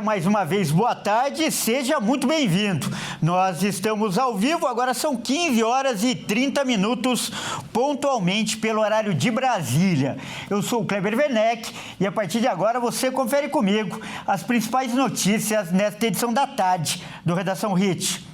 Mais uma vez, boa tarde e seja muito bem-vindo. Nós estamos ao vivo, agora são 15 horas e 30 minutos, pontualmente pelo horário de Brasília. Eu sou o Kleber Werneck e a partir de agora você confere comigo as principais notícias nesta edição da tarde do Redação Hit.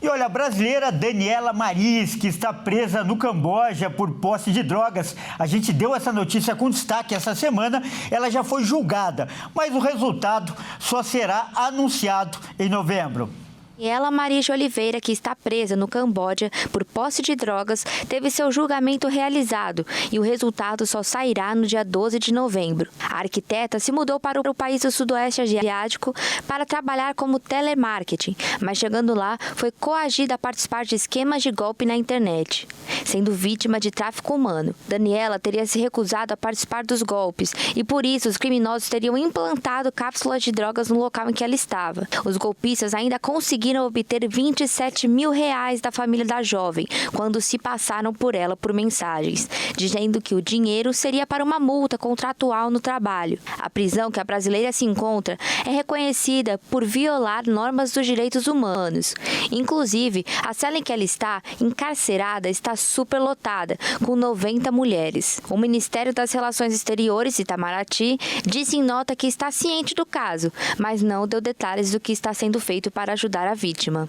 E olha, a brasileira Daniela Maris, que está presa no Camboja por posse de drogas, a gente deu essa notícia com destaque essa semana, ela já foi julgada, mas o resultado só será anunciado em novembro. Daniela Maris de Oliveira, que está presa no Camboja por posse de drogas, teve seu julgamento realizado e o resultado só sairá no dia 12 de novembro. A arquiteta se mudou para o país do Sudoeste Asiático para trabalhar como telemarketing, mas chegando lá foi coagida a participar de esquemas de golpe na internet. Sendo vítima de tráfico humano, Daniela teria se recusado a participar dos golpes e por isso os criminosos teriam implantado cápsulas de drogas no local em que ela estava. Os golpistas ainda conseguiram obter R$27 mil da família da jovem, quando se passaram por ela por mensagens, dizendo que o dinheiro seria para uma multa contratual no trabalho. A prisão que a brasileira se encontra é reconhecida por violar normas dos direitos humanos. Inclusive, a cela em que ela está encarcerada está superlotada, com 90 mulheres. O Ministério das Relações Exteriores, Itamaraty, disse em nota que está ciente do caso, mas não deu detalhes do que está sendo feito para ajudar a vítima.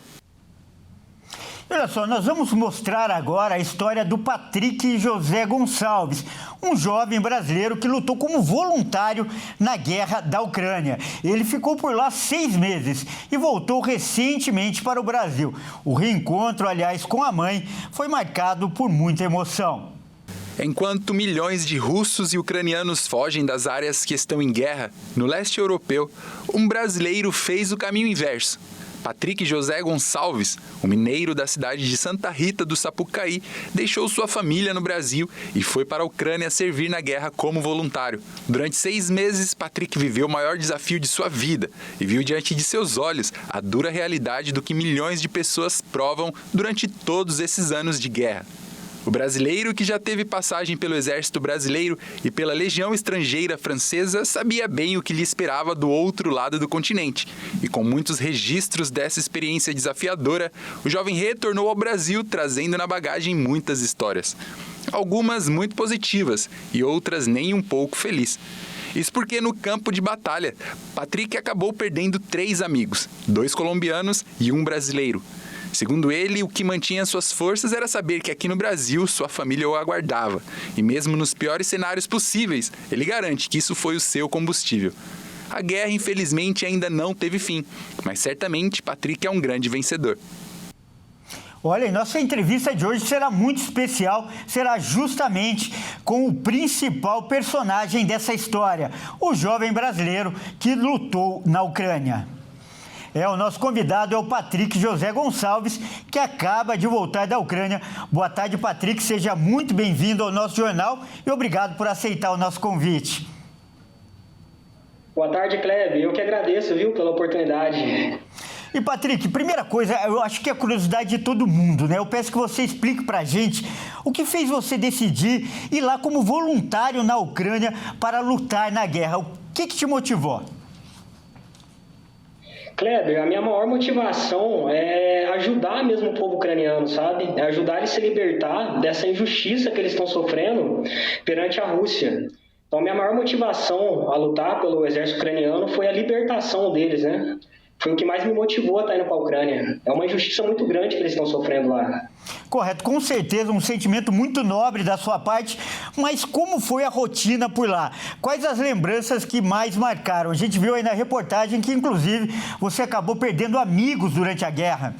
Olha só, nós vamos mostrar agora a história do Patrick José Gonçalves, um jovem brasileiro que lutou como voluntário na guerra da Ucrânia. Ele ficou por lá 6 meses e voltou recentemente para o Brasil. O reencontro, aliás, com a mãe foi marcado por muita emoção. Enquanto milhões de russos e ucranianos fogem das áreas que estão em guerra, no leste europeu, um brasileiro fez o caminho inverso. Patrick José Gonçalves, um mineiro da cidade de Santa Rita do Sapucaí, deixou sua família no Brasil e foi para a Ucrânia servir na guerra como voluntário. Durante 6 meses, Patrick viveu o maior desafio de sua vida e viu diante de seus olhos a dura realidade do que milhões de pessoas provam durante todos esses anos de guerra. O brasileiro, que já teve passagem pelo Exército Brasileiro e pela Legião Estrangeira Francesa, sabia bem o que lhe esperava do outro lado do continente. E com muitos registros dessa experiência desafiadora, o jovem retornou ao Brasil trazendo na bagagem muitas histórias. Algumas muito positivas e outras nem um pouco felizes. Isso porque no campo de batalha, Patrick acabou perdendo 3 amigos, 2 colombianos e 1 brasileiro. Segundo ele, o que mantinha suas forças era saber que aqui no Brasil sua família o aguardava. E mesmo nos piores cenários possíveis, ele garante que isso foi o seu combustível. A guerra, infelizmente, ainda não teve fim, mas certamente Patrick é um grande vencedor. Olha, e nossa entrevista de hoje será muito especial, será justamente com o principal personagem dessa história, o jovem brasileiro que lutou na Ucrânia. O nosso convidado é o Patrick José Gonçalves, que acaba de voltar da Ucrânia. Boa tarde, Patrick, seja muito bem-vindo ao nosso jornal e obrigado por aceitar o nosso convite. Boa tarde, Kleber. Eu que agradeço, viu, pela oportunidade. E, Patrick, primeira coisa, eu acho que é a curiosidade de todo mundo, né? Eu peço que você explique pra gente o que fez você decidir ir lá como voluntário na Ucrânia para lutar na guerra. O que te motivou? Kleber, a minha maior motivação é ajudar mesmo o povo ucraniano, sabe? É ajudar eles a se libertar dessa injustiça que eles estão sofrendo perante a Rússia. Então, minha maior motivação a lutar pelo exército ucraniano foi a libertação deles, né? Foi o que mais me motivou a estar indo para a Ucrânia. É uma injustiça muito grande que eles estão sofrendo lá. Correto, com certeza, um sentimento muito nobre da sua parte, mas como foi a rotina por lá? Quais as lembranças que mais marcaram? A gente viu aí na reportagem que, inclusive, você acabou perdendo amigos durante a guerra.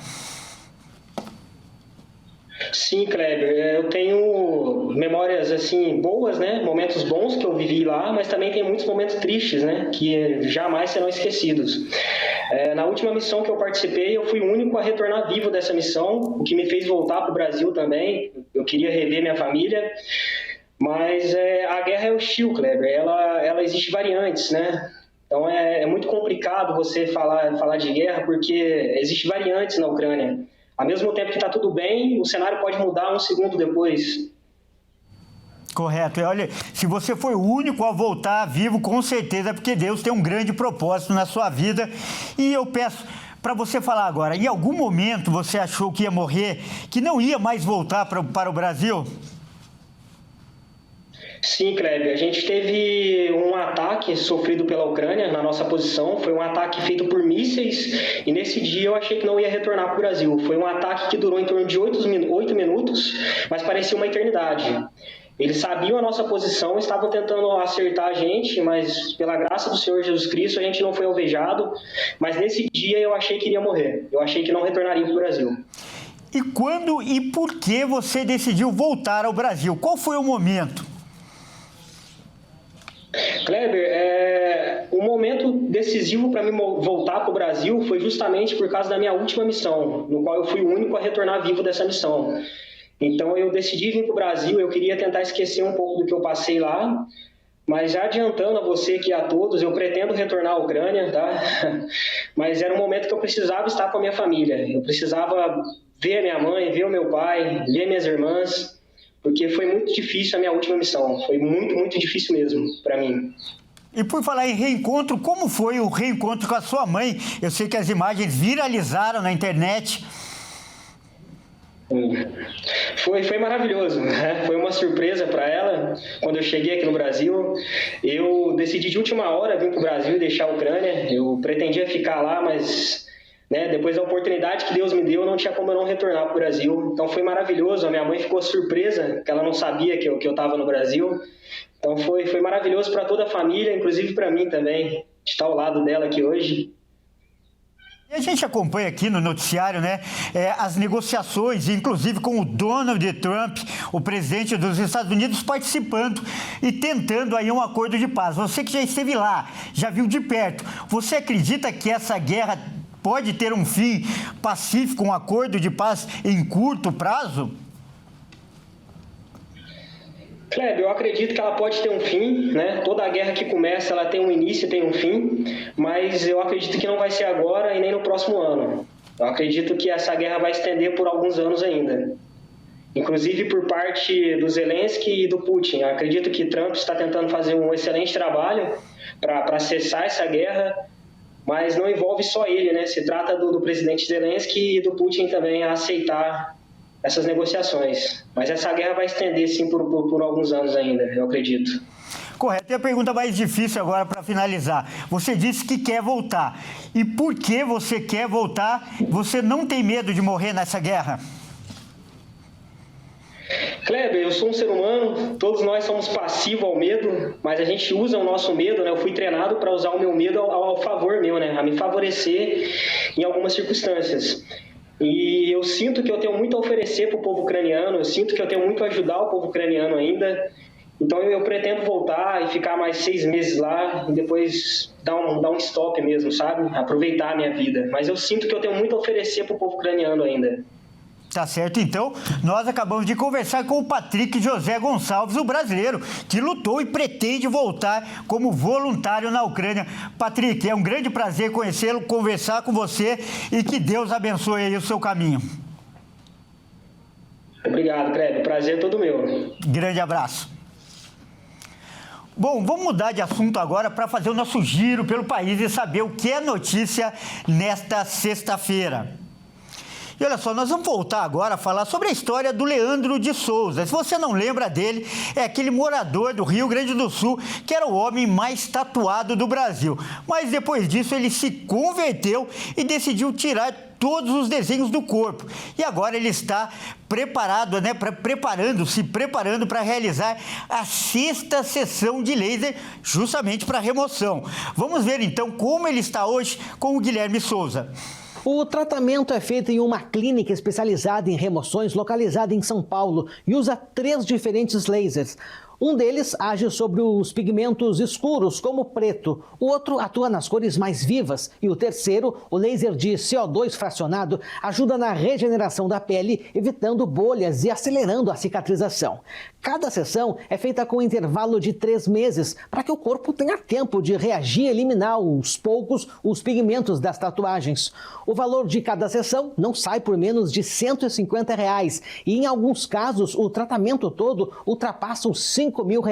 Sim, Kleber, eu tenho memórias assim boas, né? Momentos bons que eu vivi lá, mas também tem muitos momentos tristes, né? Que jamais serão esquecidos. Na última missão que eu participei, eu fui o único a retornar vivo dessa missão, o que me fez voltar para o Brasil também. Eu queria rever minha família, mas a guerra é hostil, Kleber. Ela existe variantes, né? Então é muito complicado você falar de guerra, porque existe variantes na Ucrânia. Ao mesmo tempo que está tudo bem, o cenário pode mudar um segundo depois. Correto. E olha, se você foi o único a voltar vivo, com certeza, porque Deus tem um grande propósito na sua vida. E eu peço para você falar agora, em algum momento você achou que ia morrer, que não ia mais voltar para o Brasil? Sim, Kleber, a gente teve um ataque sofrido pela Ucrânia na nossa posição, foi um ataque feito por mísseis e nesse dia eu achei que não ia retornar para o Brasil. Foi um ataque que durou em torno de 8 minutos, mas parecia uma eternidade. Eles sabiam a nossa posição, estavam tentando acertar a gente, mas pela graça do Senhor Jesus Cristo a gente não foi alvejado, mas nesse dia eu achei que iria morrer, eu achei que não retornaria para o Brasil. E quando e por que você decidiu voltar ao Brasil? Qual foi o momento? Kleber, o momento decisivo para mim voltar para o Brasil foi justamente por causa da minha última missão, no qual eu fui o único a retornar vivo dessa missão. Então eu decidi vir para o Brasil, eu queria tentar esquecer um pouco do que eu passei lá, mas já adiantando a você que a todos, eu pretendo retornar à Ucrânia, tá? Mas era um momento que eu precisava estar com a minha família, eu precisava ver a minha mãe, ver o meu pai, ver minhas irmãs, porque foi muito difícil a minha última missão, foi muito, muito difícil mesmo para mim. E por falar em reencontro, como foi o reencontro com a sua mãe? Eu sei que as imagens viralizaram na internet. Foi maravilhoso, né? Foi uma surpresa para ela quando eu cheguei aqui no Brasil. Eu decidi de última hora vir para o Brasil e deixar a Ucrânia. Eu pretendia ficar lá, mas depois da oportunidade que Deus me deu, não tinha como eu não retornar para o Brasil. Então foi maravilhoso. A minha mãe ficou surpresa, que ela não sabia que eu estava no Brasil. Então foi maravilhoso para toda a família, inclusive para mim também, estar ao lado dela aqui hoje. E a gente acompanha aqui no noticiário, as negociações, inclusive com o Donald Trump, o presidente dos Estados Unidos, participando e tentando aí um acordo de paz. Você que já esteve lá, já viu de perto, você acredita que essa guerra pode ter um fim pacífico, um acordo de paz em curto prazo? Kleber, eu acredito que ela pode ter um fim, né? Toda a guerra que começa, ela tem um início e tem um fim, mas eu acredito que não vai ser agora e nem no próximo ano. Eu acredito que essa guerra vai estender por alguns anos ainda. Inclusive por parte do Zelensky e do Putin. Eu acredito que Trump está tentando fazer um excelente trabalho para cessar essa guerra, mas não envolve só ele, né? Se trata do presidente Zelensky e do Putin também a aceitar essas negociações. Mas essa guerra vai estender, sim, por alguns anos ainda, eu acredito. Correto. E a pergunta mais difícil agora para finalizar. Você disse que quer voltar. E por que você quer voltar? Você não tem medo de morrer nessa guerra? Kleber, eu sou um ser humano, todos nós somos passivos ao medo, mas a gente usa o nosso medo, né? Eu fui treinado para usar o meu medo ao favor meu, né? A me favorecer em algumas circunstâncias. E eu sinto que eu tenho muito a oferecer para o povo ucraniano, eu sinto que eu tenho muito a ajudar o povo ucraniano ainda. Então eu pretendo voltar e ficar mais 6 meses lá e depois dar um stop mesmo, sabe? Aproveitar a minha vida. Mas eu sinto que eu tenho muito a oferecer para o povo ucraniano ainda. Tá certo, então, nós acabamos de conversar com o Patrick José Gonçalves, o brasileiro, que lutou e pretende voltar como voluntário na Ucrânia. Patrick, é um grande prazer conhecê-lo, conversar com você e que Deus abençoe aí o seu caminho. Obrigado, Kleber. Prazer é todo meu. Grande abraço. Bom, vamos mudar de assunto agora para fazer o nosso giro pelo país e saber o que é notícia nesta sexta-feira. E olha só, nós vamos voltar agora a falar sobre a história do Leandro de Souza. Se você não lembra dele, é aquele morador do Rio Grande do Sul que era o homem mais tatuado do Brasil. Mas depois disso ele se converteu e decidiu tirar todos os desenhos do corpo. E agora ele está preparado, preparando para realizar a 6ª sessão de laser justamente para remoção. Vamos ver então como ele está hoje com o Guilherme Souza. O tratamento é feito em uma clínica especializada em remoções localizada em São Paulo e usa 3 diferentes lasers. Um deles age sobre os pigmentos escuros, como o preto. O outro atua nas cores mais vivas. E o terceiro, o laser de CO2 fracionado, ajuda na regeneração da pele, evitando bolhas e acelerando a cicatrização. Cada sessão é feita com um intervalo de 3 meses, para que o corpo tenha tempo de reagir e eliminar aos poucos os pigmentos das tatuagens. O valor de cada sessão não sai por menos de R$ 150. E em alguns casos, o tratamento todo ultrapassa os R$ R$5 mil.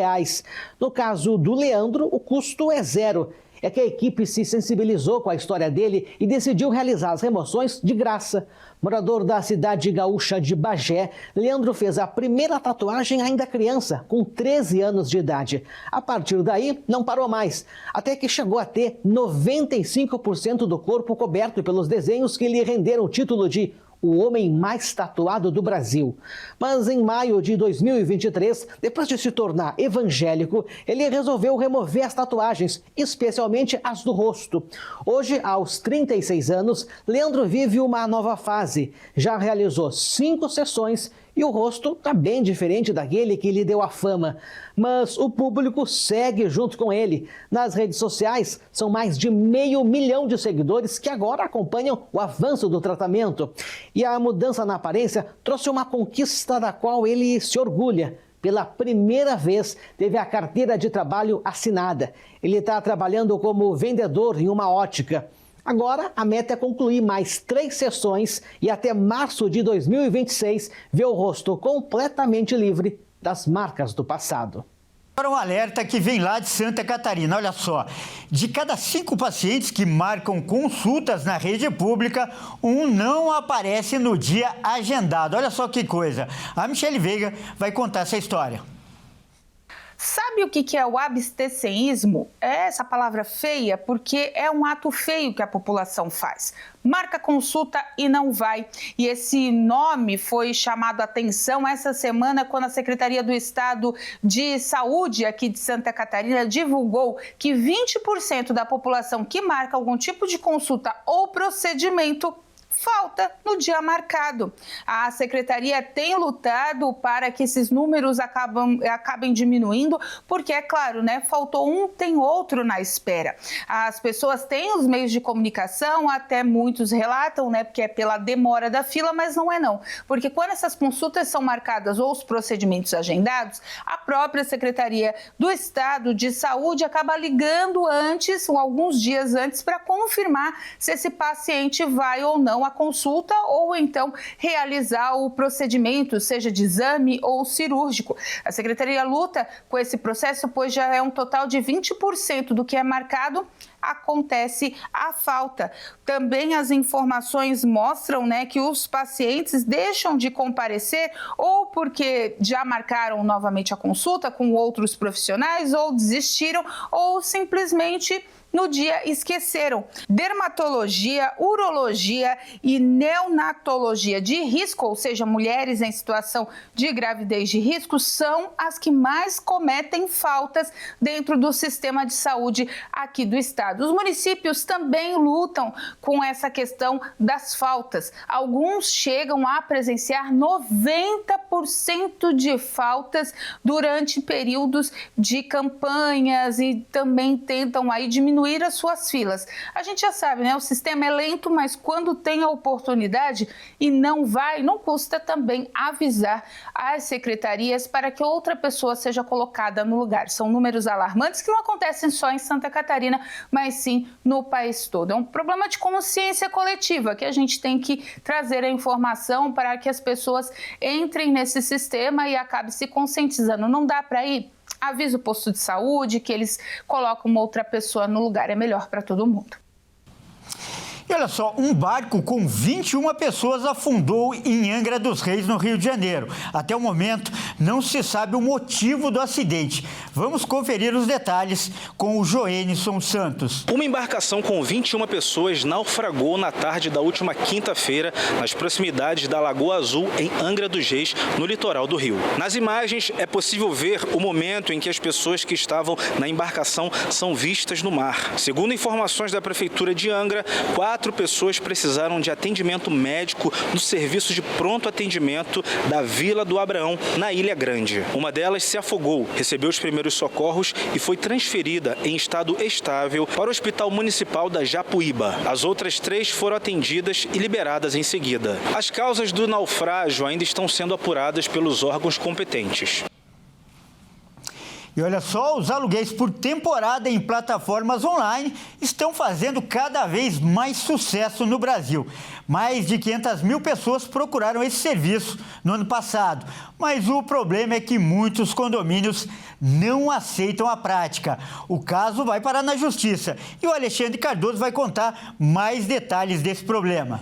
No caso do Leandro, o custo é zero. É que a equipe se sensibilizou com a história dele e decidiu realizar as remoções de graça. Morador da cidade gaúcha de Bagé, Leandro fez a primeira tatuagem ainda criança, com 13 anos de idade. A partir daí, não parou mais, até que chegou a ter 95% do corpo coberto pelos desenhos que lhe renderam o título de o homem mais tatuado do Brasil. Mas em maio de 2023, depois de se tornar evangélico, ele resolveu remover as tatuagens, especialmente as do rosto. Hoje, aos 36 anos, Leandro vive uma nova fase. Já realizou 5 sessões e o rosto está bem diferente daquele que lhe deu a fama. Mas o público segue junto com ele. Nas redes sociais, são mais de 500 mil de seguidores que agora acompanham o avanço do tratamento. E a mudança na aparência trouxe uma conquista da qual ele se orgulha. Pela primeira vez, teve a carteira de trabalho assinada. Ele está trabalhando como vendedor em uma ótica. Agora, a meta é concluir mais 3 sessões e até março de 2026 ver o rosto completamente livre das marcas do passado. Agora um alerta que vem lá de Santa Catarina. Olha só, de cada 5 pacientes que marcam consultas na rede pública, um não aparece no dia agendado. Olha só que coisa. A Michele Veiga vai contar essa história. Sabe o que é o abstencionismo? É essa palavra feia porque é um ato feio que a população faz. Marca consulta e não vai. E esse nome foi chamado a atenção essa semana quando a Secretaria do Estado de Saúde aqui de Santa Catarina divulgou que 20% da população que marca algum tipo de consulta ou procedimento falta no dia marcado. A Secretaria tem lutado para que esses números acabem diminuindo, porque, é claro, né, faltou um, tem outro na espera. As pessoas têm os meios de comunicação, até muitos relatam, né, porque é pela demora da fila, mas não é não. Porque quando essas consultas são marcadas ou os procedimentos agendados, a própria Secretaria do Estado de Saúde acaba ligando antes, ou alguns dias antes, para confirmar se esse paciente vai ou não a consulta ou então realizar o procedimento, seja de exame ou cirúrgico. A Secretaria luta com esse processo, pois já é um total de 20% do que é marcado acontece a falta. Também as informações mostram, né, que os pacientes deixam de comparecer ou porque já marcaram novamente a consulta com outros profissionais ou desistiram ou simplesmente no dia esqueceram. Dermatologia, urologia e neonatologia de risco, ou seja, mulheres em situação de gravidez de risco, são as que mais cometem faltas dentro do sistema de saúde aqui do estado. Os municípios também lutam com essa questão das faltas. Alguns chegam a presenciar 90% de faltas durante períodos de campanhas e também tentam aí diminuir as suas filas. A gente já sabe, né? O sistema é lento, mas quando tem a oportunidade e não vai, não custa também avisar as secretarias para que outra pessoa seja colocada no lugar. São números alarmantes que não acontecem só em Santa Catarina, mas sim no país todo. É um problema de consciência coletiva que a gente tem que trazer a informação para que as pessoas entrem nesse sistema e acabem se conscientizando. Não dá para ir? Avisa o posto de saúde que eles colocam uma outra pessoa no lugar, é melhor para todo mundo. E olha só, um barco com 21 pessoas afundou em Angra dos Reis, no Rio de Janeiro. Até o momento, não se sabe o motivo do acidente. Vamos conferir os detalhes com o Joenison Santos. Uma embarcação com 21 pessoas naufragou na tarde da última quinta-feira nas proximidades da Lagoa Azul, em Angra dos Reis, no litoral do Rio. Nas imagens, é possível ver o momento em que as pessoas que estavam na embarcação são vistas no mar. Segundo informações da Prefeitura de Angra, 4 pessoas precisaram de atendimento médico no serviço de pronto atendimento da Vila do Abraão, na Ilha Grande. Uma delas se afogou, recebeu os primeiros socorros e foi transferida em estado estável para o Hospital Municipal da Japuíba. As outras 3 foram atendidas e liberadas em seguida. As causas do naufrágio ainda estão sendo apuradas pelos órgãos competentes. E olha só, os aluguéis por temporada em plataformas online estão fazendo cada vez mais sucesso no Brasil. Mais de 500 mil pessoas procuraram esse serviço no ano passado. Mas o problema é que muitos condomínios não aceitam a prática. O caso vai parar na justiça. E o Alexandre Cardoso vai contar mais detalhes desse problema.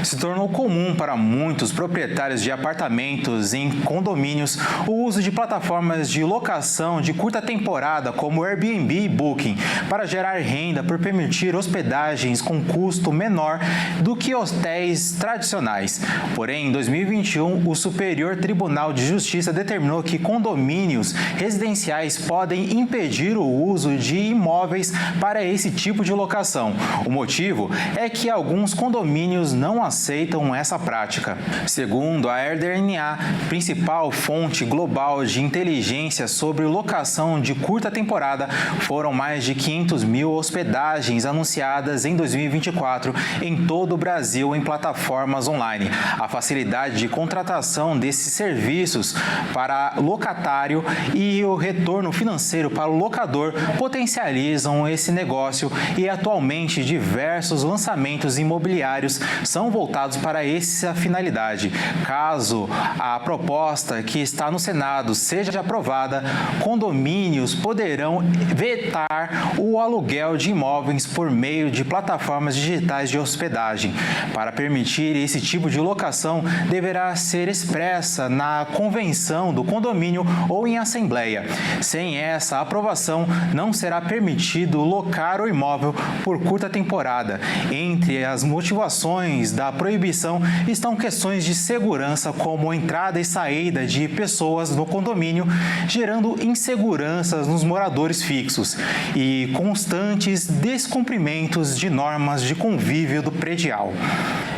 Se tornou comum para muitos proprietários de apartamentos em condomínios o uso de plataformas de locação de curta temporada como Airbnb e Booking para gerar renda por permitir hospedagens com custo menor do que hotéis tradicionais. Porém, em 2021, o Superior Tribunal de Justiça determinou que condomínios residenciais podem impedir o uso de imóveis para esse tipo de locação. O motivo é que alguns condomínios não aceitam essa prática. Segundo a RDNA, principal fonte global de inteligência sobre locação de curta temporada, foram mais de 500 mil hospedagens anunciadas em 2024 em todo o Brasil em plataformas online. A facilidade de contratação desses serviços para locatário e o retorno financeiro para o locador potencializam esse negócio e atualmente diversos lançamentos imobiliários são voltados para essa finalidade. Caso a proposta que está no Senado seja aprovada, condomínios poderão vetar o aluguel de imóveis por meio de plataformas digitais de hospedagem. Para permitir esse tipo de locação, deverá ser expressa na convenção do condomínio ou em assembleia. Sem essa aprovação, não será permitido locar o imóvel por curta temporada. Entre as motivações da proibição estão questões de segurança, como entrada e saída de pessoas no condomínio, gerando inseguranças nos moradores fixos e constantes descumprimentos de normas de convívio do predial.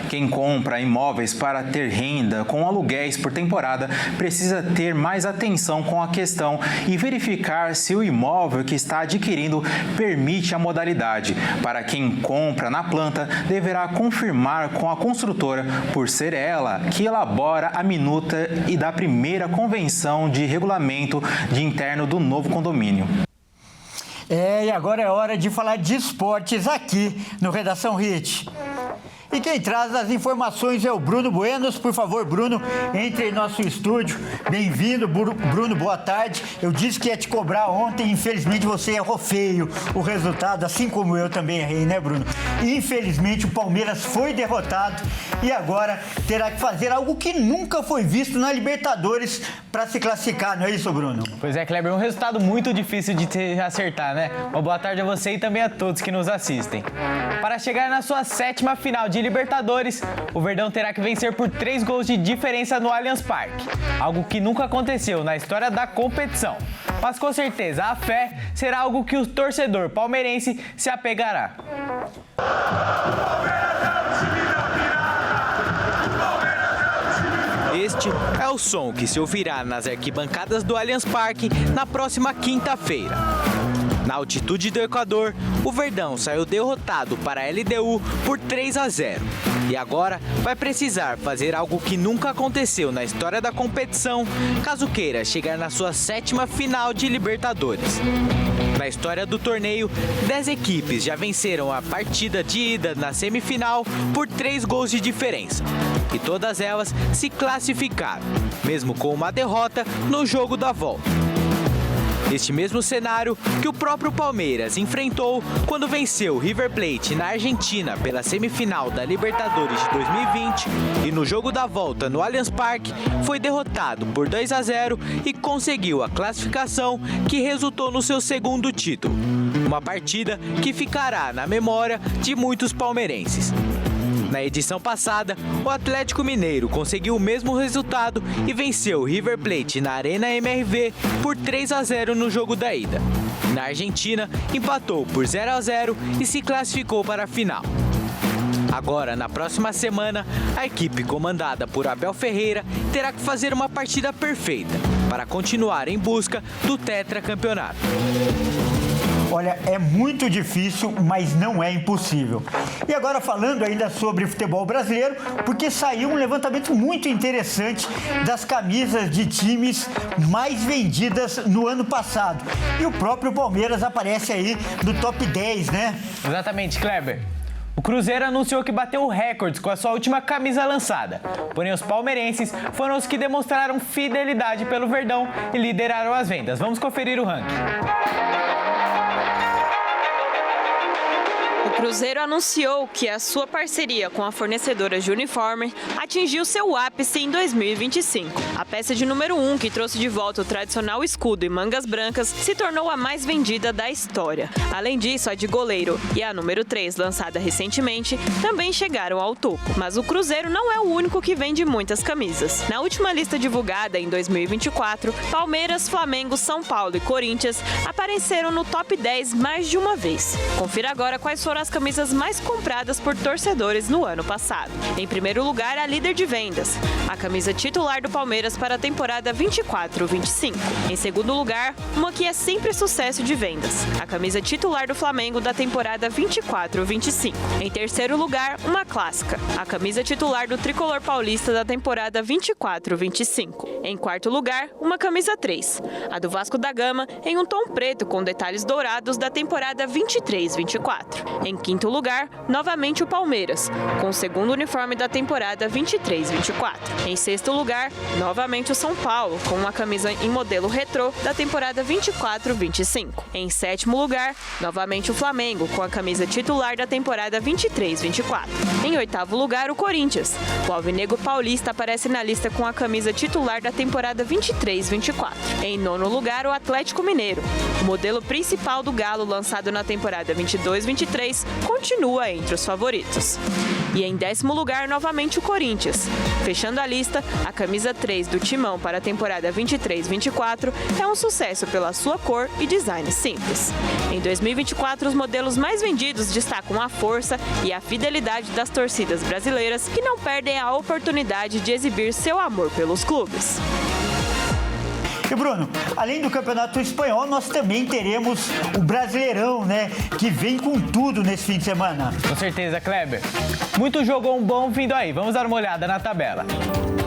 Quem compra imóveis para ter renda com aluguéis por temporada precisa ter mais atenção com a questão e verificar se o imóvel que está adquirindo permite a modalidade. Para quem compra na planta, deverá confirmar com a construtora, por ser ela que elabora a minuta e da primeira convenção de regulamento de interno do novo condomínio. E agora é hora de falar de esportes aqui no Redação Hit. E quem traz as informações é o Bruno Buenos. Por favor, Bruno, entre em nosso estúdio. Bem-vindo, Bruno, boa tarde. Eu disse que ia te cobrar ontem, infelizmente você errou feio o resultado, assim como eu também errei, né, Bruno? Infelizmente o Palmeiras foi derrotado e agora terá que fazer algo que nunca foi visto na Libertadores para se classificar, não é isso, Bruno? Pois é, Kleber, um resultado muito difícil de se acertar, né? Uma boa tarde a você e também a todos que nos assistem. Para chegar na sua 7ª final de Libertadores, o Verdão terá que vencer por 3 gols de diferença no Allianz Parque, algo que nunca aconteceu na história da competição. Mas com certeza a fé será algo que o torcedor palmeirense se apegará. Este é o som que se ouvirá nas arquibancadas do Allianz Parque na próxima quinta-feira. Na altitude do Equador, o Verdão saiu derrotado para a LDU por 3-0 e agora vai precisar fazer algo que nunca aconteceu na história da competição, caso queira chegar na sua 7ª final de Libertadores. Na história do torneio, 10 equipes já venceram a partida de ida na semifinal por 3 gols de diferença. E todas elas se classificaram, mesmo com uma derrota no jogo da volta. Este mesmo cenário que o próprio Palmeiras enfrentou quando venceu o River Plate na Argentina pela semifinal da Libertadores de 2020 e no jogo da volta no Allianz Parque foi derrotado por 2-0 e conseguiu a classificação que resultou no seu 2º título. Uma partida que ficará na memória de muitos palmeirenses. Na edição passada, o Atlético Mineiro conseguiu o mesmo resultado e venceu o River Plate na Arena MRV por 3-0 no jogo da ida. Na Argentina, empatou por 0-0 e se classificou para a final. Agora, na próxima semana, a equipe comandada por Abel Ferreira terá que fazer uma partida perfeita para continuar em busca do tetracampeonato. Olha, é muito difícil, mas não é impossível. E agora falando ainda sobre futebol brasileiro, porque saiu um levantamento muito interessante das camisas de times mais vendidas no ano passado. E o próprio Palmeiras aparece aí no top 10, né? Exatamente, Kleber. O Cruzeiro anunciou que bateu recordes com a sua última camisa lançada. Porém, os palmeirenses foram os que demonstraram fidelidade pelo Verdão e lideraram as vendas. Vamos conferir o ranking. O Cruzeiro anunciou que a sua parceria com a fornecedora de uniforme atingiu seu ápice em 2025. A peça de número 1, que trouxe de volta o tradicional escudo e mangas brancas, se tornou a mais vendida da história. Além disso, a de goleiro e a número 3, lançada recentemente, também chegaram ao topo. Mas o Cruzeiro não é o único que vende muitas camisas. Na última lista divulgada em 2024, Palmeiras, Flamengo, São Paulo e Corinthians apareceram no top 10 mais de uma vez. Confira agora quais foram as camisas mais compradas por torcedores no ano passado. Em primeiro lugar, a líder de vendas, a camisa titular do Palmeiras para a temporada 24-25. Em segundo lugar, uma que é sempre sucesso de vendas, a camisa titular do Flamengo da temporada 24-25. Em terceiro lugar, uma clássica, a camisa titular do tricolor paulista da temporada 24-25. Em quarto lugar, uma camisa 3, a do Vasco da Gama em um tom preto com detalhes dourados da temporada 23-24. Em quinto lugar, novamente o Palmeiras, com o segundo uniforme da temporada 23-24. Em sexto lugar, novamente o São Paulo, com uma camisa em modelo retrô da temporada 24-25. Em sétimo lugar, novamente o Flamengo, com a camisa titular da temporada 23-24. Em oitavo lugar, o Corinthians. O alvinegro paulista aparece na lista com a camisa titular da temporada 23-24. Em nono lugar, o Atlético Mineiro. O modelo principal do Galo, lançado na temporada 22-23, continua entre os favoritos. E em décimo lugar, novamente o Corinthians. Fechando a lista, a camisa 3 do Timão para a temporada 23-24 é um sucesso pela sua cor e design simples. Em 2024, os modelos mais vendidos destacam a força e a fidelidade das torcidas brasileiras, que não perdem a oportunidade de exibir seu amor pelos clubes. E Bruno, além do Campeonato Espanhol, nós também teremos o Brasileirão, né? Que vem com tudo nesse fim de semana. Com certeza, Kleber. Muito jogão bom vindo aí. Vamos dar uma olhada na tabela.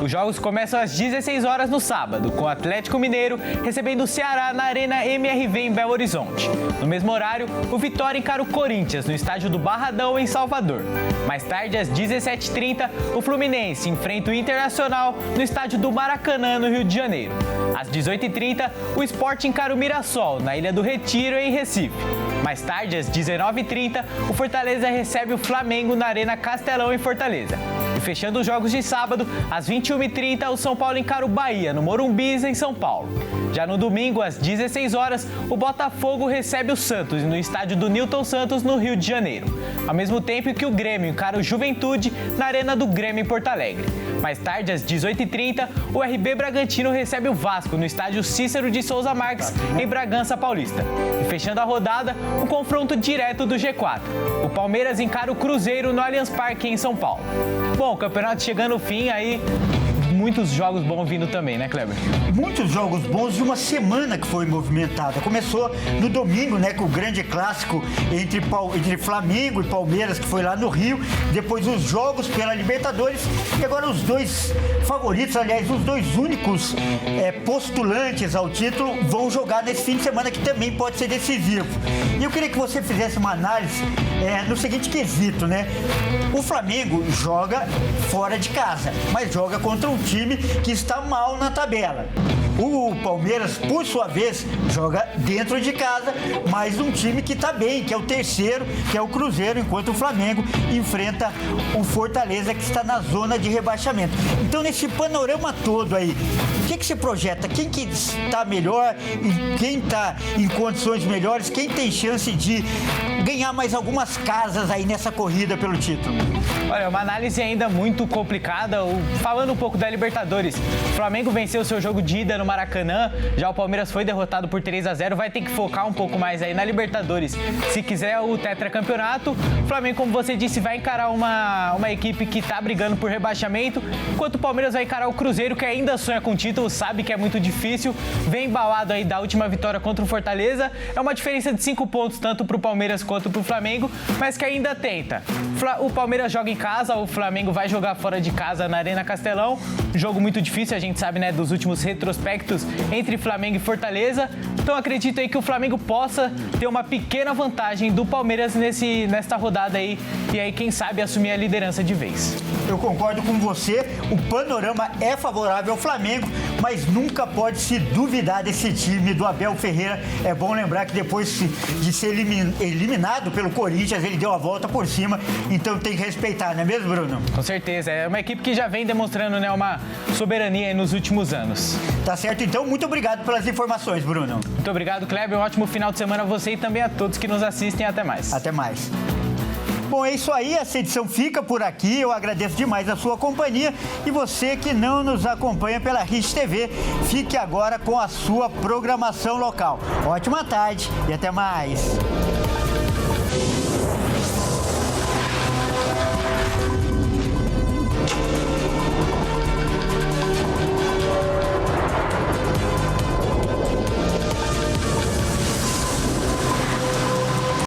Os jogos começam às 16 horas no sábado, com o Atlético Mineiro recebendo o Ceará na Arena MRV em Belo Horizonte. No mesmo horário, o Vitória encara o Corinthians no estádio do Barradão em Salvador. Mais tarde, às 17h30, o Fluminense enfrenta o Internacional no estádio do Maracanã, no Rio de Janeiro. Às 18h30, o Sport encara o Mirassol na Ilha do Retiro, em Recife. Mais tarde, às 19h30, o Fortaleza recebe o Flamengo na Arena Castelão, em Fortaleza. E fechando os jogos de sábado, às 21h30, o São Paulo encara o Bahia, no Morumbi, em São Paulo. Já no domingo, às 16 horas, o Botafogo recebe o Santos no estádio do Newton Santos, no Rio de Janeiro. Ao mesmo tempo que o Grêmio encara o Juventude na Arena do Grêmio, em Porto Alegre. Mais tarde, às 18h30, o RB Bragantino recebe o Vasco no estádio Cícero de Souza Marques, em Bragança Paulista. E fechando a rodada, um confronto direto do G4. O Palmeiras encara o Cruzeiro no Allianz Parque, em São Paulo. Bom, o campeonato chegando ao fim aí, muitos jogos bons vindo também, né, Kleber? Muitos jogos bons de uma semana que foi movimentada. Começou no domingo, né, com o grande clássico entre Flamengo e Palmeiras, que foi lá no Rio. Depois os jogos pela Libertadores. E agora os dois favoritos, aliás, os dois únicos postulantes ao título vão jogar nesse fim de semana, que também pode ser decisivo. E eu queria que você fizesse uma análise no seguinte quesito, né? O Flamengo joga fora de casa, mas joga contra um time que está mal na tabela. O Palmeiras, por sua vez, joga dentro de casa, mas um time que está bem, que é o terceiro, que é o Cruzeiro, enquanto o Flamengo enfrenta o Fortaleza, que está na zona de rebaixamento. Então, nesse panorama todo aí, o que se projeta? Quem que está melhor? Quem está em condições melhores? Quem tem chance de ganhar mais algumas casas aí nessa corrida pelo título? Olha, uma análise ainda muito complicada. Falando um pouco da Libertadores, o Flamengo venceu o seu jogo de ida no Maracanã, já o Palmeiras foi derrotado por 3-0, vai ter que focar um pouco mais aí na Libertadores. Se quiser o tetracampeonato, o Flamengo, como você disse, vai encarar uma equipe que tá brigando por rebaixamento, enquanto o Palmeiras vai encarar o Cruzeiro, que ainda sonha com título, sabe que é muito difícil, vem embalado aí da última vitória contra o Fortaleza. É uma diferença de 5 pontos, tanto pro Palmeiras quanto pro Flamengo, mas que ainda tenta. O Palmeiras joga em casa, o Flamengo vai jogar fora de casa na Arena Castelão. Jogo muito difícil, a gente sabe, né, dos últimos retrospectos entre Flamengo e Fortaleza. Então acredito aí que o Flamengo possa ter uma pequena vantagem do Palmeiras nesta rodada aí. E aí, quem sabe, assumir a liderança de vez. Eu concordo com você, o panorama é favorável ao Flamengo, mas nunca pode se duvidar desse time do Abel Ferreira. É bom lembrar que depois de ser eliminado pelo Corinthians, ele deu a volta por cima, então tem que respeitar, não é mesmo, Bruno? Com certeza, é uma equipe que já vem demonstrando, né, uma soberania aí nos últimos anos. Tá certo, então, muito obrigado pelas informações, Bruno. Muito obrigado, Kleber, um ótimo final de semana a você e também a todos que nos assistem. Até mais. Até mais. Bom, é isso aí, essa edição fica por aqui. Eu agradeço demais a sua companhia. E você que não nos acompanha pela RIS TV, fique agora com a sua programação local. Ótima tarde e até mais.